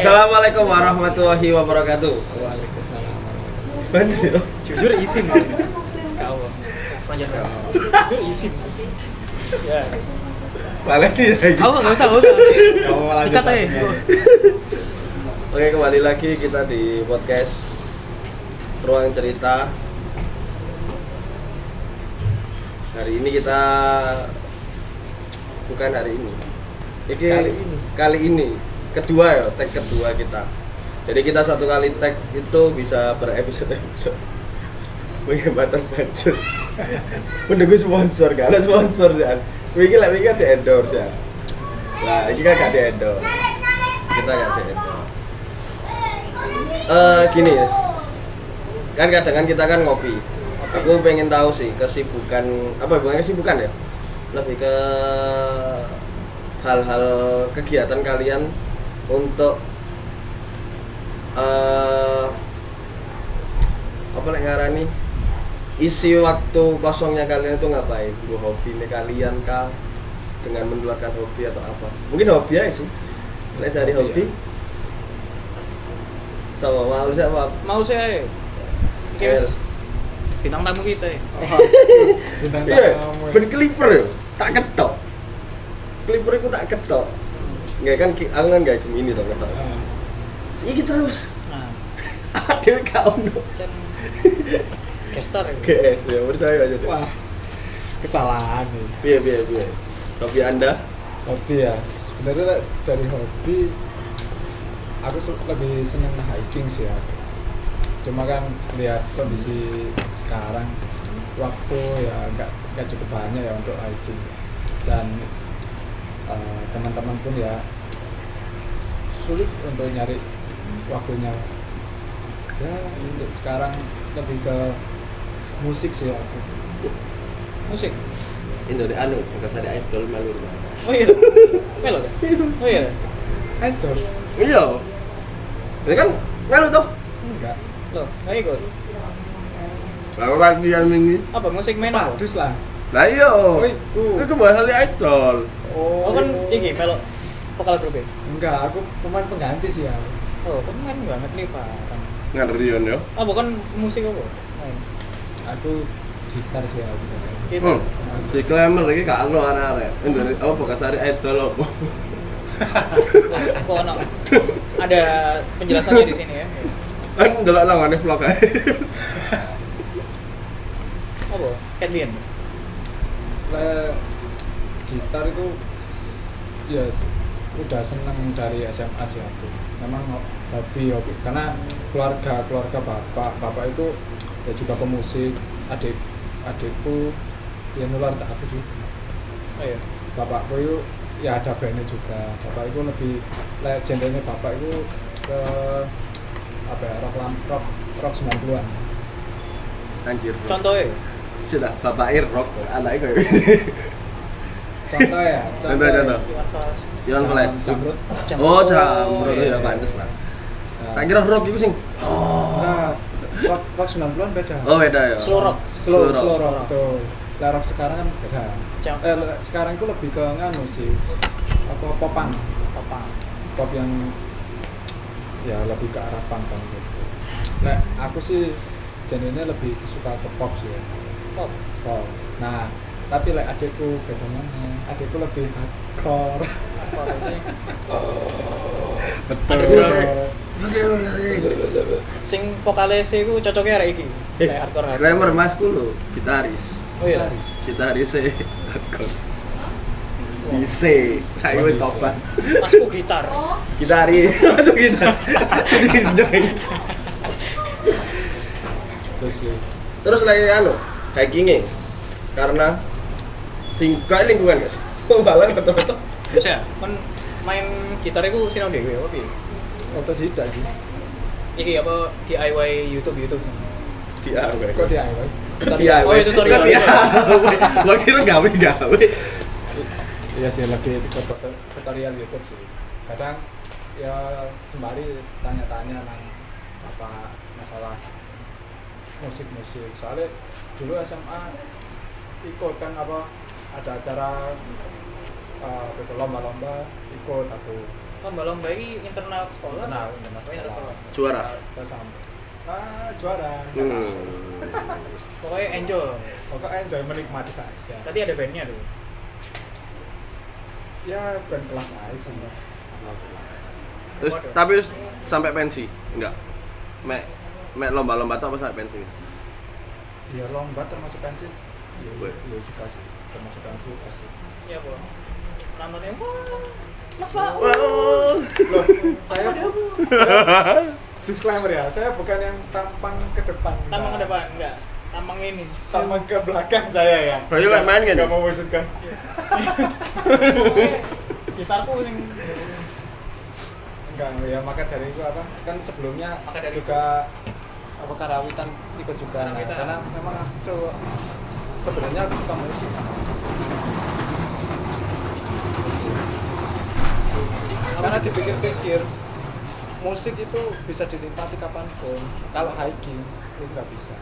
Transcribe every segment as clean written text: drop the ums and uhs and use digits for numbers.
Assalamualaikum warahmatullahi wabarakatuh. Waalaikumsalam. Bener. Jujur isim. Kau. Selanjutnya. Jujur isim. Ya. Balik lagi. Kau enggak usah. Kamu lanjut. Dikat aja. Oke, kembali lagi kita di podcast Ruang Cerita. Hari ini kita bukan hari ini. Kali ini kedua ya, tag kedua kita. Jadi kita satu kali tag itu bisa berepisode-episode. Menghemat budget. Menunggu sponsor, gak ada sponsor kan. Wingi lah, wingi ada endorse ya. Nah, ini kan gak ada endorse. Kita gak ada endorse. Gini ya. Kan kadang kita kan ngopi. Aku pengen tahu sih kesibukan, bukan kesibukan ya? Lebih ke hal-hal kegiatan kalian untuk apa yang ngarani isi waktu kosongnya kalian itu ngapain? Bu hobi nih kalian kah? Dengan mengeluarkan hobi atau apa? Mungkin hobi aja sih. Mulai dari hobi. Sama mau saya. Yes. Bintang tamu kita ya. Bintang tamu. Ben clipper tak ketok. Clipper itu tak ketok. Enggak kan aku kan enggak gini to ketok. Iki terus. Nah, Dewe gak ono. Gestar ya. GS ya, percaya aja sih. Wah, kesalahan nih. Piye. Hobi Anda? Hobi ya, sebenarnya dari hobi aku lebih seneng hiking sih ya. Cuma kan lihat kondisi sekarang waktu ya nggak cukup banyak ya untuk hiking, dan teman-teman pun ya sulit untuk nyari waktunya. Ya untuk sekarang lebih ke musik sih aku. Musik. Indonesia bukan saya idol malu. Oh iya. Melo kan? Oh iya. Idol? Iya. Ini kan malu tuh. Enggak. Loh, enggak ikut. Kalau lagi yang ini. Apa musik main apa? Padus lah. Lah iya. Oh, itu. Itu bahasa idol. Oh kan iki melo vokal grup. Enggak, aku pemain pengganti sih ya. Oh, kan main banget nih Pak. Ngerion ya. Oh, bukan musik apa? Main. Aku gitar sih aku biasanya. Gitu. Si Glamour lagi gak ono arek-arek. Indonesia apa bekas hari idol apa? Kok ono? Ada penjelasannya di sini ya. Kan ndelok nang vlog ae. Apa? Catlian. Gitar itu ya udah seneng dari SMA sih aku. Memang hobi karena keluarga bapak itu ya juga pemusik, adikku ya nular ke aku juga. Oh iya. Bapakku itu ya ada bandnya juga. Bapak itu lebih genrenya bapak itu ke apa ya, rock 90-an. Anjir. Contohnya Sudah bapak rock anaknya kayak gini. Contoh ya, Contoh. Iwan Flash. Jamrut. Oh, Jamrut ya pantes lah. Tak kira rock itu sing. Enggak, rock 90-an beda. Oh, beda ya. Slow rock. Slow rock tuh. Lah rock sekarang kan beda. Sekarang itu lebih ke nganu sih. Apa popang. Pop yang ya lebih ke arah punk gitu. Nah, aku sih genrenya lebih suka ke pop sih ya. Pop. Nah, tapi adikku beda mana? Adikku lebih hardcore. Betul. Sing vokalis iku cocoknya arek iki. Kayak hardcore. Glamour Mas kulo, gitaris. Oh iya. Gitaris hardcore. Bisa, saya wis tobat. Masku gitar. Gitaris, masuk gitar. Terus lagi hiking karena singkat lingkungan guys. Malah betul-betul. Bisa ya? Kan main gitar iku sinau dhewe apa piye? Otodidak sih. Iki apa DIY YouTube. DIY. Kok DIY? Oh, itu tutorial. Gua kira gawe. Iya sih, lebih ke tutorial YouTube sih. Kadang ya sembari tanya-tanya nang apa masalah musik. Soalnya dulu SMA ikut kan apa ada acara lomba-lomba ikut aku lomba-lomba ini internal sekolah. Internal sekolah. Juara. Juara. Pokoknya enjoy menikmati saja. tadi ada bandnya tuh. Ya band kelas A sih. Terus tapi sampai pensi enggak? Mek lomba-lomba tuh apa sampai pensi? Ya lomba termasuk pensi. Gue. Ya juga sih termasuk pensi pasti. Iya, Bu. Nontonnya Mas Pak. Loh, saya disclaimer ya, saya bukan yang tampang ke depan. Tampang ke depan enggak. Tampang ini. Tampang ke belakang saya ya. Bayu kan main kan? Enggak mau wujudkan. Gitarku sing Enggak, ya maka dari itu apa? Kan sebelumnya Maka dari juga apa karawitan ikut juga. Nah, Karawitan. karena memang sebenarnya aku suka musik. Karena dipikir-pikir musik itu bisa dinikmati kapanpun. Kalau hiking itu nggak bisa.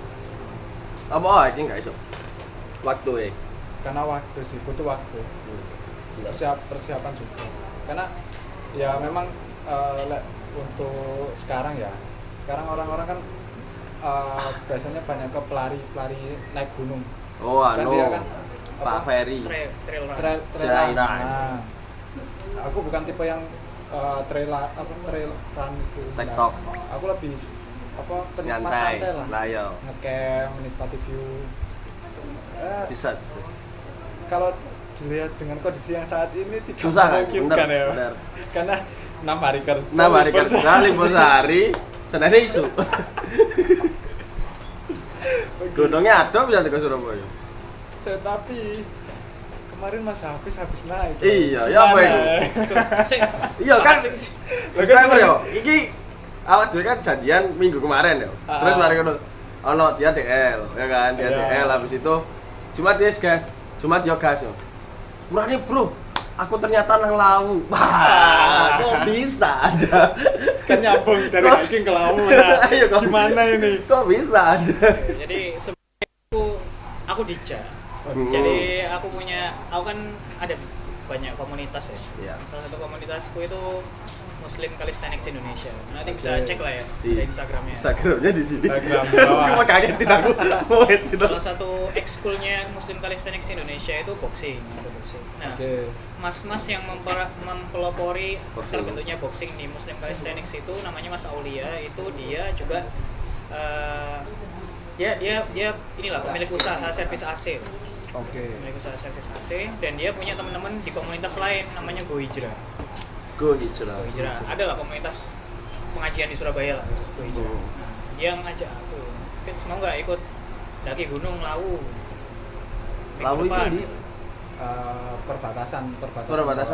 Apa hiking enggak iso? Waktu Karena waktu sih butuh waktu. Persiapan juga. Karena ya memang untuk sekarang ya. Sekarang orang-orang kan biasanya banyak ke pelari naik gunung. Oh, Kan dia kan Pak Ferry. trail run. trail Trail run. run. Nah, aku bukan tipe yang trail run itu. TikTok. Nah, aku lebih penikmat Nyantai. santai lah. Lah ya. Ngecamp, menikmati view. Bisa. Kalau dilihat dengan kondisi yang saat ini tidak Susah kan? memungkinkan ya. Bener. Karena 6 hari kerja. 6 hari kerja, libur sehari, Senin isu. Gunungnya ada bisa ke Surabaya. Tapi kemarin Mas Hafiz habis naik. Iya, ya apa Gimana? itu? Sing Iya kan? sing- Disclaimer yo. Iki awak dhewe kan janjian minggu kemarin ya. Terus mari ngono. Ono dia DL, ya kan? Dia Iya. DL habis itu Jumat yes gas. Jumat yo gas yo. Murah nih, Bro. Aku ternyata nang Lawu. Wah, kok bisa ada? Kan nyambung dari Kok- hiking ke Lawu. Nah, Ayo, kok- gimana ini? Kok bisa ada? Jadi sebenarnya aku Dija. Hmm. Jadi aku kan ada banyak komunitas ya. Iya. Salah satu komunitasku itu Muslim Calisthenics Indonesia. Nanti bisa Oke. cek lah ya Di di Instagramnya. Instagramnya di sini. Instagram di bawah. Aku kagetin aku. Mau itu. Salah satu ekskulnya Muslim Calisthenics Indonesia itu boxing. Nah, Oke. mas-mas yang mempelopori Boxing. terbentuknya boxing di Muslim Calisthenics itu namanya Mas Aulia. Itu dia juga dia inilah pemilik usaha servis AC. Oke. Pemilik usaha servis AC dan dia punya teman-teman di komunitas lain namanya Go Hijrah. Go hijrah. Go Hijrah. Ada lah komunitas pengajian di Surabaya lah. Go Hijrah. Hmm. Nah, dia ngajak aku, Fitz mau nggak ikut daki gunung Lawu? Minggu Lawu itu depan." di perbatasan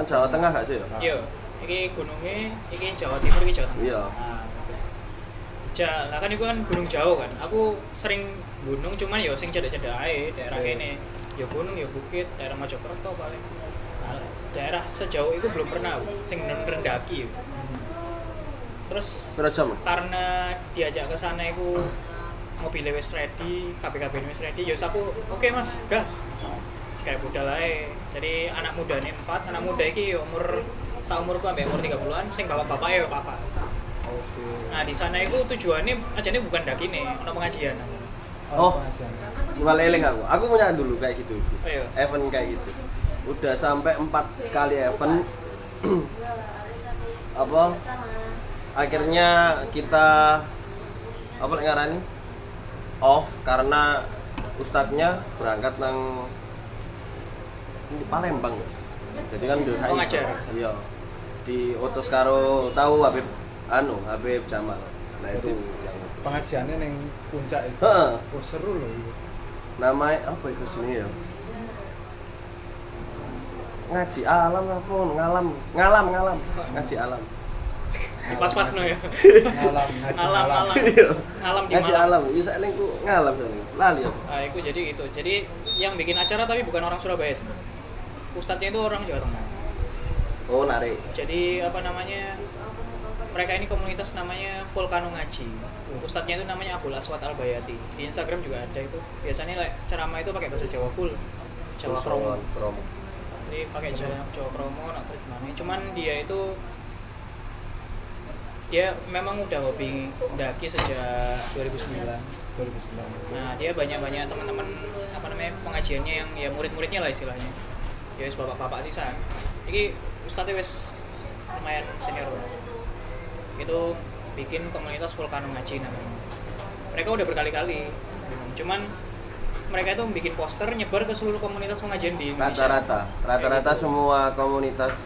Jawa Tengah gak sih ya? Iya, ini gunungnya, ini Jawa Timur, ini Jawa Tengah. Iya. Nah, lah kan itu kan gunung jauh kan. Aku sering gunung cuman ya sing cedek-cedek ae daerah Oke. kene. Ya gunung ya bukit, daerah Mojokerto paling. Nah, daerah sejauh itu belum pernah aku, sing bener-bener ndaki. Terus Berapa jam? karena diajak ke sana itu mobilnya wis ready, KPKB wis ready, ya aku oke Mas, gas. Kayak budal ae. Jadi anak muda nih 4, anak muda iki umur saumurku sampai umur 30-an sing bapak-bapak ya bapak. Oke. Nah, di sana itu tujuannya ajane bukan daki nih, ono pengajian. Oh. pengajian. Mulai eling aku. Aku punya dulu kayak gitu. Ayo. Event kayak gitu. Udah sampai 4 kali event. Apa? Akhirnya kita apa lek ngarani? Off karena ustadznya berangkat nang di Palembang. Jadi kan udah Oh, ngajar. Iya. Diutus karo tahu Habib Jamal. Nah itu yang Pengajiannya neng puncak itu. Heeh. Oh, seru loh itu. namanya apa itu sini ya? Ngaji alam apa? Ngalam. Ngaji alam. Pas-pas no ya. Ngaji Alam, alam. alam. Alam di Ngaji Malang. alam. Bisa elingku ngalam soalnya. Lali ya. Nah, itu jadi gitu. Jadi yang bikin acara tapi bukan orang Surabaya sebenarnya. Ustadznya itu orang Jawa Tengah. Oh, narik. Jadi apa namanya? Mereka ini komunitas namanya Volcano Ngaji. Ustadznya itu namanya Abdul Aswad Al Bayati. Di Instagram juga ada itu. Biasanya ceramah itu pakai bahasa Jawa full. Jawa kromo. Promo. Jadi pakai Jawa kromo nak terjemahannya. Cuman dia itu dia memang udah hobi mendaki sejak 2009. Nah, dia banyak teman-teman pengajiannya yang ya murid-muridnya lah istilahnya. Ya wis bapak-bapak sisan. Iki ustadz wis lumayan senior. Itu bikin komunitas Volcano Ngaji namanya. Mereka udah berkali-kali. Cuman mereka itu bikin poster nyebar ke seluruh komunitas pengajian di Indonesia. Rata-rata semua komunitas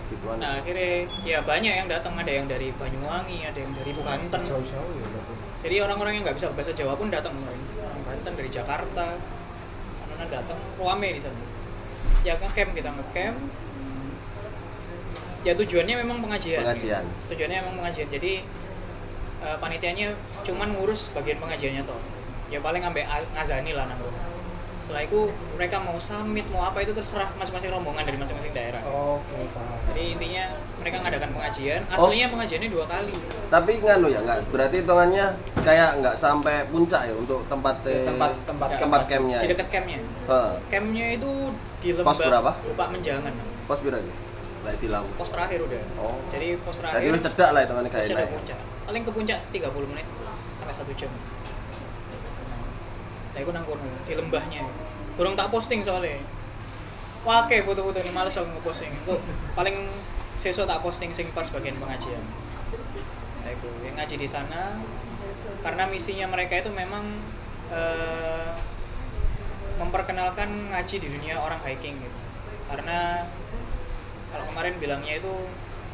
gituan. Nah, akhirnya ya banyak yang datang, ada yang dari Banyuwangi, ada yang dari Bukanten. Jauh-jauh ya. Jadi orang-orang yang nggak bisa bahasa Jawa pun datang, orang Banten, dari Jakarta, karena datang rame di sana. Ya ngecamp, kita ngecamp. Ya tujuannya memang pengajian. Tujuannya memang pengajian. Jadi panitianya cuman ngurus bagian pengajiannya toh. Ya paling ambek ngazani lah namanya. Setelah itu mereka mau summit, mau apa itu terserah masing-masing rombongan dari masing-masing daerah. Oke, paham. Jadi intinya mereka ngadakan pengajian, aslinya pengajiannya 2 kali. Tapi nganu ya, enggak berarti hitungannya kayak enggak sampai puncak ya untuk tempat campnya. Di dekat campnya. Campnya itu di Pos berapa? Pak Menjangan. Pos berapa? Lah di laut. Pos terakhir udah. Oh. Jadi pos terakhir. Jadi wis cedak lah hitungannya kayak cedak puncak. Paling ke puncak 30 menit sampai 1 jam. Nah, aku nang kono di lembahnya. Kurang tak posting soalnya. Wah, kayak foto-foto ini males aku ngeposting. Kok paling sesuk tak posting sing pas bagian pengajian. Nah, aku yang ngaji di sana karena misinya mereka itu memang memperkenalkan ngaji di dunia orang hiking gitu. Karena kalau kemarin bilangnya itu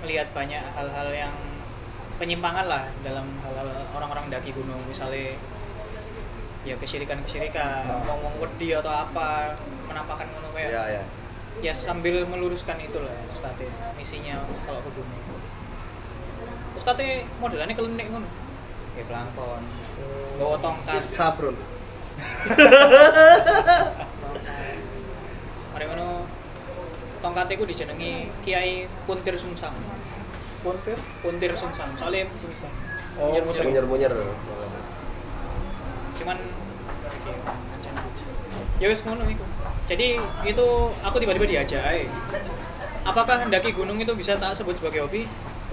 melihat banyak hal-hal yang penyimpangan lah dalam hal-hal orang-orang daki gunung, misalnya ya kesyirikan ngomong wedi atau apa, menampakkan ngono kayak ya sambil meluruskan itulah Ustadz misinya kalau ke gunung. Ustadz modelannya kelenek ngono kayak pelangkon bawa tongkat sabrun. Mari ngono tongkatnya ku dijenengi Kiai Puntir Sungsang. Puntir Sungsang soalnya Sungsang munyer cuman ya wis ngono iku. Jadi itu aku tiba-tiba diajak ae. Apakah mendaki gunung itu bisa tak sebut sebagai hobi?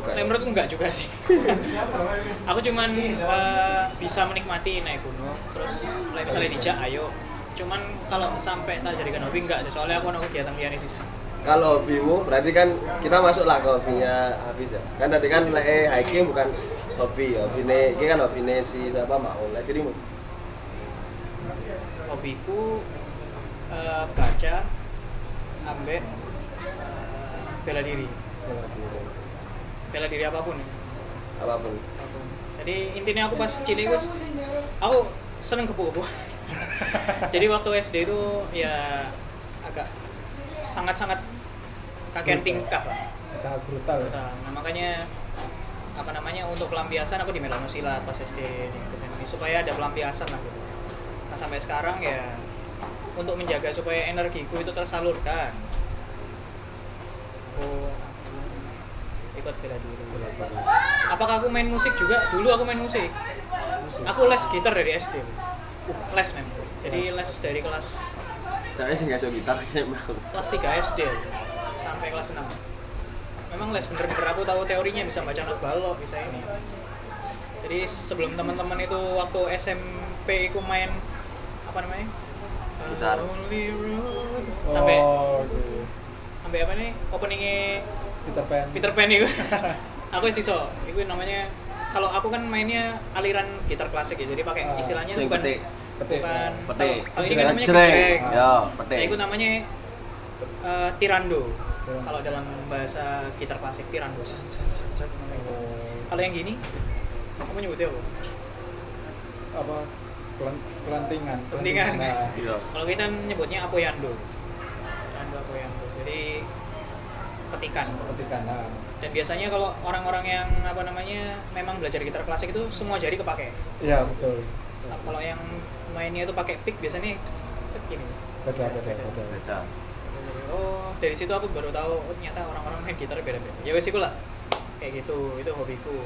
Menurutku enggak juga sih. Aku cuman bisa menikmati naik gunung, terus misalnya dijak ayo. Cuman kalau sampai tak jadikan hobi enggak, soalnya aku ada kegiatan liane sih. Kalau hobimu berarti kan kita masuk lah ke hobinya Hafiz ya. Kan tadi kan hiking bukan hobi ya. Ini kan hobine si siapa mau lah dirimu. Hobiku baca ambek bela diri apapun. Jadi intinya aku pas cilik aku seneng kepo-kepo. Jadi waktu SD itu ya agak sangat kakean tingkah lah. Sangat brutal. Nah, makanya untuk pelampiasan aku di Melano Silat pas SD supaya ada pelampiasan lah gitu. Nah sampai sekarang ya untuk menjaga supaya energiku itu tersalurkan. Ikut bela diri. Apakah aku main musik juga? Dulu aku main musik. Aku les gitar dari SD. Les memang. Jadi les dari kelas sih nggak gitar kelas 3 SD sampai kelas 6. Memang les bener-bener aku tahu teorinya, bisa baca not balok, bisa ini. Jadi sebelum teman-teman itu waktu SMP aku main gitar. Sampai apa nih openingnya Peter Pan itu. Aku iso. Itu namanya kalau aku kan mainnya aliran gitar klasik ya. Jadi pakai istilahnya bukan petik. Kalau ini kan namanya gejreng. Ya, petik. Nah, itu namanya tirando. Kalau dalam bahasa gitar klasik tirando. Kalau yang gini kamu nyebutnya apa? Apa? Pelantingan. Nah, kalau kita nyebutnya apoyando. Apoyando. Jadi petikan. Nah. Dan biasanya kalau orang-orang yang memang belajar gitar klasik itu semua jari kepake. Iya, betul. Kalau yang mainnya itu pakai pick biasanya gini. Beda. Oh, dari situ aku baru tahu ternyata orang-orang main gitar beda-beda. Ya wes iku lah. Kayak gitu, itu hobiku.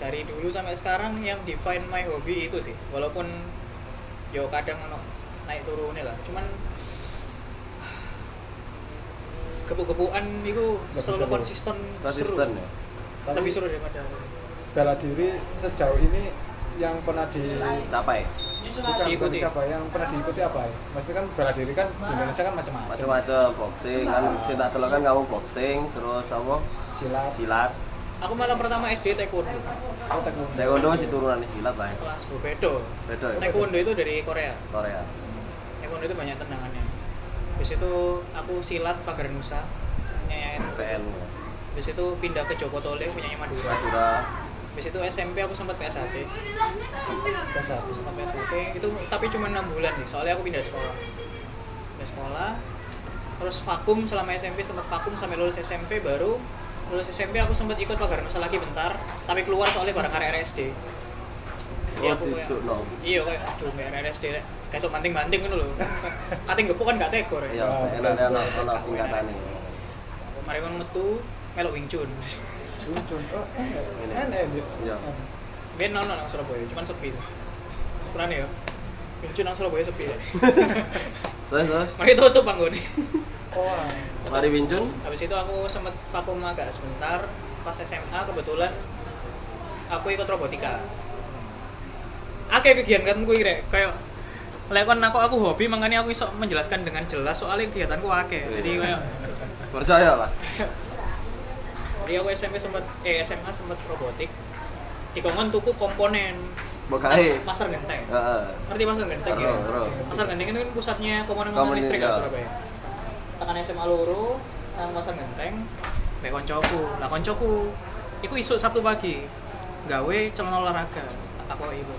Dari dulu sampai sekarang yang define my hobby itu sih. Walaupun yo kadang naik turunnya lah. Cuman kepu-kepuan itu selalu konsisten seru. Ya? Tapi lebih seru daripada bela diri sejauh ini yang pernah Capai. bukan diikuti. dicapai, yang pernah diikuti apa ya? Maksudnya kan bela diri kan di Indonesia kan macam-macam. Macam-macam boxing kan, sing tak delok kan kamu boxing, terus apa? Silat, Silat. Aku malah pertama SD taekwondo. taekwondo. Taekwondo masih turunan silat lah ya. Kelas bedo. Beda ya. Taekwondo itu dari Korea. Korea. Taekwondo itu banyak tendangannya. Habis itu aku silat pagar Nusa punya PN. Habis itu pindah ke Joko Tole punya Madura. Madura. Habis itu SMP aku sempat PSHT. Biasa. Sempat PSHT itu tapi cuma 6 bulan nih. Soalnya aku pindah sekolah. Pindah sekolah. Terus vakum selama SMP, sempat vakum sampai lulus SMP, baru lulus SMP aku sempat ikut pagar Nusa lagi bentar, tapi keluar soalnya bareng arek SD. Oh, itu no. Iya kayak aduh mbak RSD rek. Kayak sok banting-banting ngono lho. Kating gepuk kan gak teko rek. Iya, enak-enak ono tingkatane. Mari kon metu melok Wing Chun. Muncul. Oh, Ini. Iya. Ben nang Surabaya, cuman sepi. Sepurane ya. Wing Chun nang Surabaya sepi. Terus. Mari tutup panggone. Oh, Mari Wincun. Habis itu aku sempat vakum agak sebentar. Pas SMA kebetulan aku ikut robotika. Akeh kegiatan ku iki kayak lek kon aku hobi makanya aku iso menjelaskan dengan jelas soalnya kegiatanku akeh. Jadi kayak Percaya lah. jadi aku SMA sempat robotik. Dikongkon tuku komponen Bokahe. pasar genteng. Heeh. Ngerti pasar genteng ya? Ro. Pasar genteng itu kan pusatnya komponen Komponen listrik ya. ya Surabaya. Tekan SMA loro nang pasar genteng mek koncoku. Lah koncoku iku isuk Sabtu pagi gawe celana olahraga. Tak takoki iku.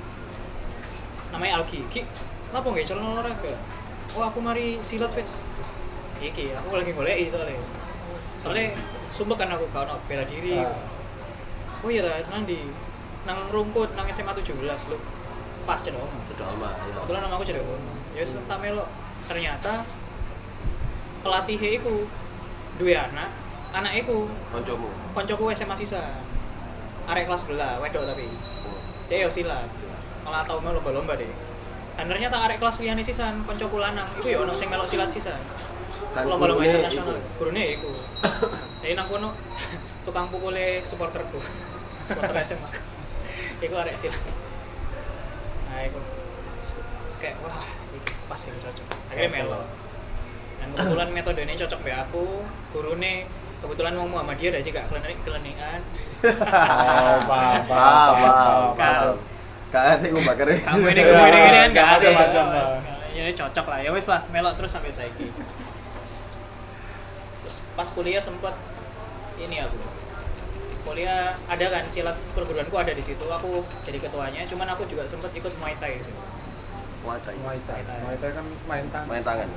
Namanya Algi. Ki, kenapa nggak celana olahraga? Oh aku mari silat wes. Iki aku lagi goleki soalnya sumpah kan aku gak ono bela diri. Oh iya ta, nang rungkut nang SMA 17 lho. Pas cedok. Sudah lama ya. Kebetulan nama aku cedok. Ya wis tak melok. Ternyata pelatihnya iku duwe anak iku Koncomu. koncoku SMA sisa. Arek kelas sebelah, wedok tapi. Dia yo silat. Malah tau melu lomba-lomba deh. Dan ternyata arek kelas liyane sisan koncoku lanang iku yo ono sing melok silat sisan. Dan Lomba-lomba gurune internasional. iku. Gurune iku. Jadi nang kono tukang pukule supporterku. Supporter SMA. Iku arek silat. Nah, iku. Terus kayak wah, iki pas iki cocok. Akhirnya melo. Dan kebetulan metodenya cocok be aku, gurune kebetulan mau Muhammadiyah aja gak kelenikan. Paham. Kayak tinggu bakar. Kamu ini kan gak ada Macam-macam, ya cocok lah ya wes lah melok terus sampai saiki. Terus pas kuliah sempat ini aku kuliah ada kan silat perguruanku ada di situ, aku jadi ketuanya, cuman aku juga sempat ikut Muay Thai sih. Muay Thai kan main tangan. Main tangan.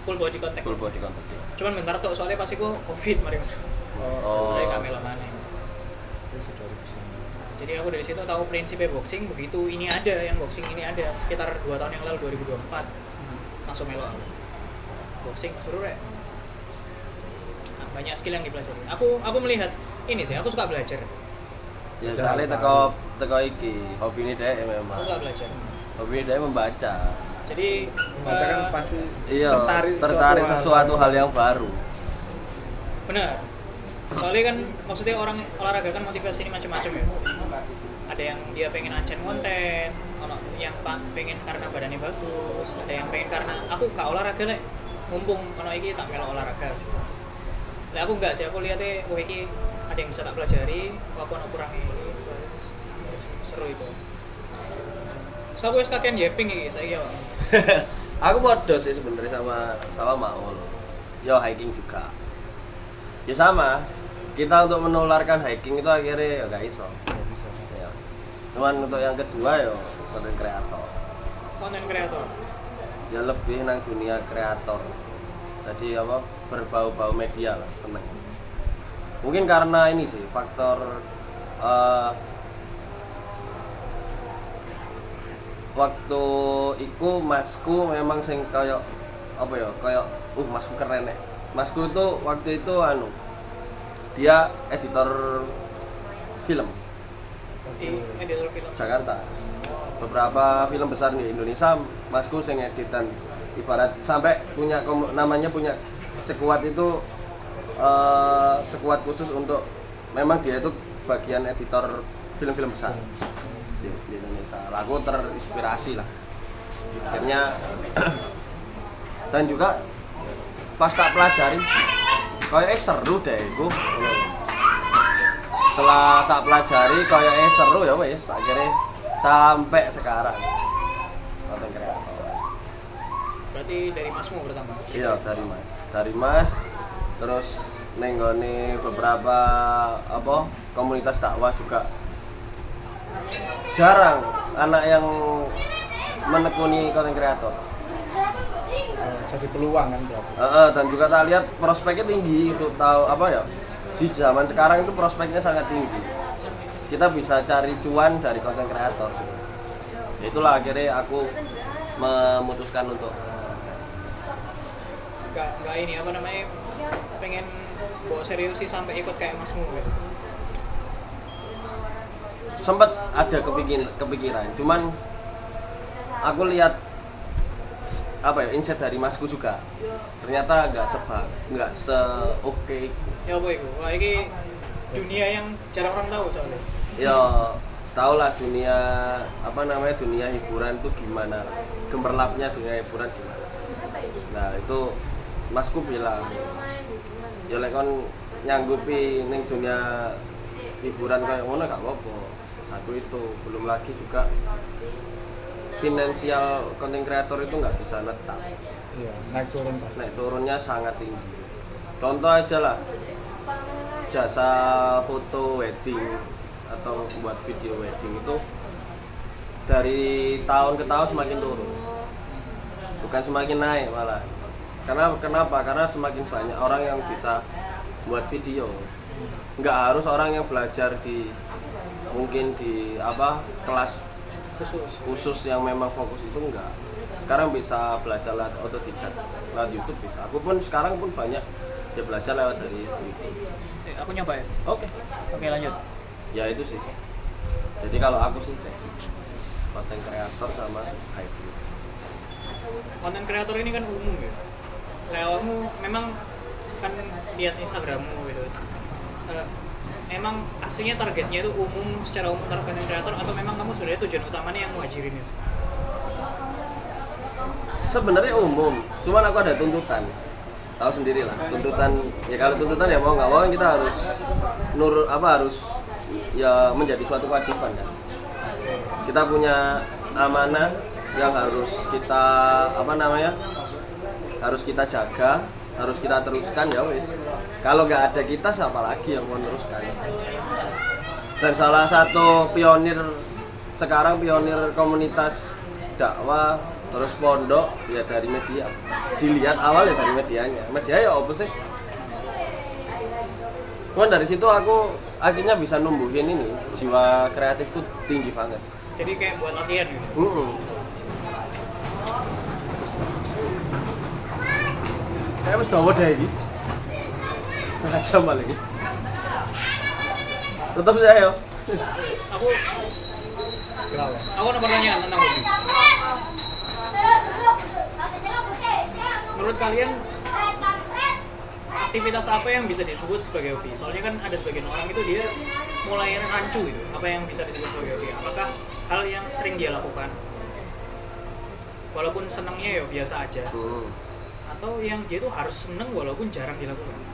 Full body contact. Full body contact. Cuman bentar tuh soalnya pas iku Covid mari. Oh. Dari kamera mana. Itu 2009. Jadi aku dari situ tahu prinsipnya boxing, begitu ini ada yang boxing ini ada sekitar 2 tahun yang lalu 2024 langsung melo aku. Boxing seru rek. Nah, banyak skill yang dipelajari. Aku melihat ini sih, aku suka belajar. Ya soalnya teko iki, hobi ini deh memang. Aku suka belajar. Hobi ini deh membaca. Jadi Membaca kan pasti Iya, tertarik sesuatu hal yang baru. benar. Soalnya kan maksudnya orang olahraga kan motivasi ini macam-macam ya. Ada yang dia pengen ancen konten, yang pengen karena badannya bagus, ada yang pengen karena aku gak olahraga lek. Mumpung ono iki tak melo olahraga sih. Lah aku enggak sih, aku lihatnya wah iki ada yang bisa tak pelajari, aku ono kurang ini. Seru itu. So aku wis kakean yeping iki saiki ya. Aku bodoh sih sebenarnya sama Maul. Yo hiking juga. Ya sama. Kita untuk menularkan hiking itu akhirnya ya gak iso. nggak bisa. Ya. Cuman untuk yang kedua ya konten kreator. Konten kreator. Ya lebih nang dunia kreator. Jadi apa berbau-bau media lah, seneng. Mungkin karena ini sih faktor waktu iku masku memang sing kayak apa ya kayak masku keren nek. Masku itu waktu itu dia editor film Di editor film Jakarta. Beberapa film besar di Indonesia masku sing editan, ibarat sampai punya namanya punya sekuat itu sekuat khusus untuk memang dia itu bagian editor film-film besar di Indonesia. Aku terinspirasi lah. Akhirnya dan juga pas tak pelajari kayaknya seru deh itu. Setelah tak pelajari kayaknya seru ya wes akhirnya sampai sekarang konten kreator. Berarti dari masmu pertama? Iya dari mas terus nenggone beberapa komunitas dakwah juga jarang anak yang menekuni konten kreator. Jadi peluang kan berarti. Dan juga tak lihat prospeknya tinggi untuk tahu di zaman sekarang itu prospeknya sangat tinggi. Kita bisa cari cuan dari konten kreator. Itulah akhirnya aku memutuskan untuk nggak ini pengen bawa serius sih sampai ikut kayak masmu gitu. Sempat ada kepikiran, cuman aku lihat insight dari masku juga ternyata nggak se-oke itu. Ya apa itu? Wah ini dunia yang jarang orang tahu soalnya. Ya tau lah dunia dunia hiburan itu gimana, gemerlapnya dunia hiburan gimana. Nah itu masku bilang ya lek kon nyanggupi ning dunia hiburan kayak ngono gak apa-apa. Satu itu, belum lagi juga finansial konten kreator itu nggak bisa netap. Iya, naik turun pasti. Naik turunnya sangat tinggi. Contoh aja lah, jasa foto wedding atau buat video wedding itu dari tahun ke tahun semakin turun, bukan semakin naik malah. Kenapa? Karena semakin banyak orang yang bisa buat video. Nggak harus orang yang belajar mungkin di kelas khusus yang memang fokus itu enggak. Sekarang bisa belajar lewat otodidak, lewat YouTube bisa. Aku pun sekarang banyak dia belajar lewat dari YouTube. Aku nyoba ya. Oke, lanjut. Ya itu sih. Jadi kalau aku sih konten kreator sama hybrid. Konten kreator ini kan umum ya. Kamu memang kan lihat Instagrammu gitu. Emang aslinya targetnya itu umum secara umum konten kreator atau memang kamu sebenarnya tujuan utamanya yang muhajirin itu? Sebenarnya umum, cuman aku ada tuntutan. Tahu sendiri lah, tuntutan ya kalau tuntutan ya mau nggak mau kita harus harus ya menjadi suatu kewajiban kan. Kita punya amanah yang harus kita harus kita jaga, harus kita teruskan ya wis. Kalau nggak ada kita siapa lagi yang mau teruskan? Dan salah satu pionir komunitas dakwah terus pondok ya dari media. Dilihat awal ya dari medianya. Media ya apa sih? Cuman dari situ aku akhirnya bisa numbuhin ini jiwa kreatifku tinggi banget. Jadi kayak buat latihan gitu. Kayak wis dawa deh iki. Tengah jam lagi. Tetap saya yo. Aku ada pertanyaan tentang hobi. Menurut kalian aktivitas apa yang bisa disebut sebagai hobi? Soalnya kan ada sebagian orang itu dia mulai rancu gitu. Apa yang bisa disebut sebagai hobi? Apakah hal yang sering dia lakukan? Walaupun senangnya ya biasa aja. Atau yang dia tuh harus seneng walaupun jarang dilakukan?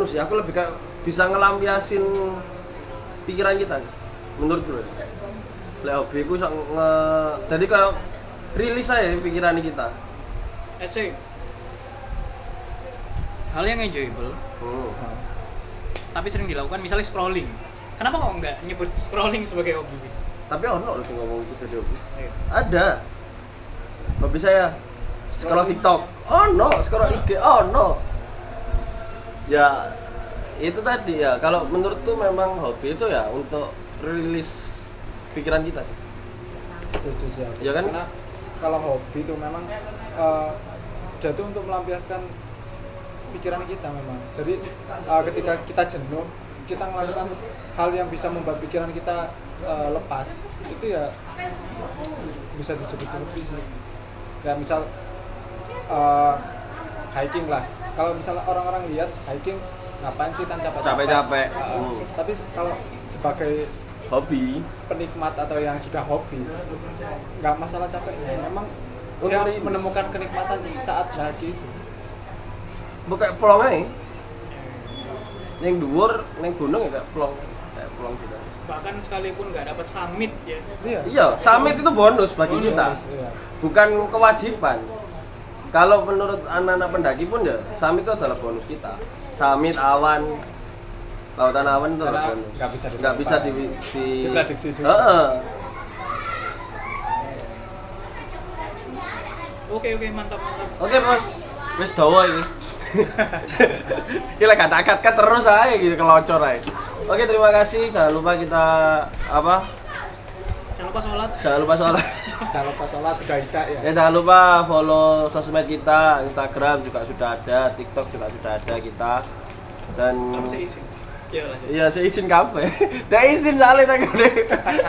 Sih, aku lebih kayak bisa ngelampiasin pikiran kita. Menurut gue. Lek hobiku jadi kayak rilis aja pikiran kita. Let's say hal yang enjoyable, tapi sering dilakukan, misalnya scrolling. Kenapa kok nggak nyebut scrolling sebagai hobi? Tapi ono harus ngomong itu jadi hobi. Ayo. Ada. Hobi saya scroll TikTok. Scroll IG. Ya itu tadi ya. Kalau menurutku memang hobi itu ya untuk rilis pikiran kita sih. Setuju sih aku. Ya kan? Karena kalau hobi itu memang jatuh untuk melampiaskan pikiran kita memang. Jadi ketika kita jenuh, kita melakukan hal yang bisa membuat pikiran kita lepas, itu ya bisa disebut hobi sih. Ya misal hiking lah. Kalau misalnya orang-orang lihat hiking ngapain sih kan capek-capek. Tapi kalau sebagai Hobi. penikmat atau yang sudah hobi nggak masalah capeknya, memang dia menemukan kenikmatan saat lagi itu. Bukan plong aja. Ning dhuwur, ning gunung ya kayak plong gitu. Bahkan sekalipun nggak dapat summit ya. Iya, summit itu bonus bagi kita. Iya. Bukan kewajiban. Kalau menurut anak-anak pendaki pun ya, summit itu adalah bonus kita. Summit awan, lautan awan itu adalah bonus. Nggak bisa diprediksi juga. Oke, mantap. Oke, Bos. Wis dawa iki. Kita kata-kata terus aja gitu, kelocor aja. Oke, terima kasih. Jangan lupa kita apa? Jangan lupa sholat. Jangan lupa sholat sudah Isya ya. Ya, jangan lupa follow sosmed kita, Instagram juga sudah ada, TikTok juga sudah ada kita. Dan iya, saya izin kafe. Dah izin soalnya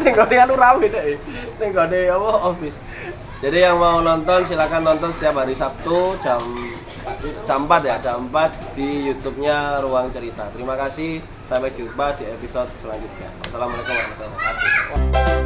nenggone anu rame deh. Nenggone apa office. Jadi yang mau nonton silakan nonton setiap hari Sabtu jam 4 ya, jam 4 di YouTube-nya Ruang Cerita. Terima kasih, sampai jumpa di episode selanjutnya. Wassalamualaikum warahmatullahi wabarakatuh.